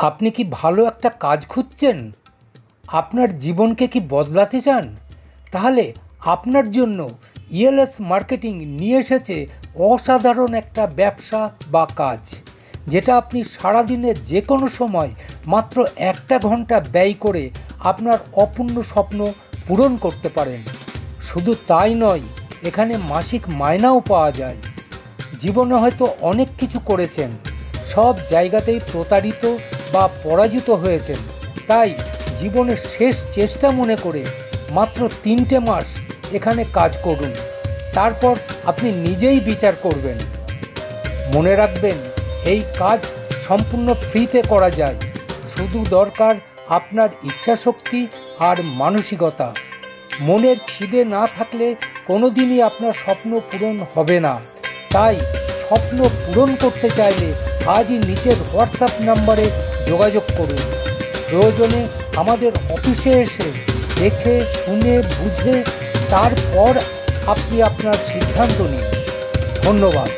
আপনি কি ভালো একটা কাজ খুঁজছেন? আপনার জীবনকে কি বদলাতে চান? তাহলে আপনার জন্য ইএলএস মার্কেটিং নিয়ে এসেছে অসাধারণ একটা ব্যবসা বা কাজ, যেটা আপনি সারাদিনের যে কোনো সময় মাত্র 1 ঘন্টা ব্যয় করে আপনার অপূর্ণ স্বপ্ন পূরণ করতে পারেন। শুধু তাই নয়, এখানে মাসিক মাইনাও পাওয়া যায়। জীবনে হয়তো অনেক কিছু করেছেন, সব জায়গাতেই প্রতারিত বা পরাজিত হয়েছেন, তাই জীবনের শেষ চেষ্টা মনে করে মাত্র 3টে মাস এখানে কাজ করুন। তারপর আপনি নিজেই বিচার করবেন। মনে রাখবেন, এই কাজ সম্পূর্ণ ফ্রিতে করা যায়। শুধু দরকার আপনার ইচ্ছাশক্তি আর মানসিকতা। মনের খিদে না থাকলে কোনোদিনই আপনার স্বপ্ন পূরণ হবে না। তাই স্বপ্ন পূরণ করতে চাইলে আজই নিচের হোয়াটসঅ্যাপ নাম্বারে যোগাযোগ করুন। প্রয়োজনে আমাদের অফিসে এসে দেখে শুনে বুঝে তারপর আপনি আপনার সিদ্ধান্ত নিন। ধন্যবাদ।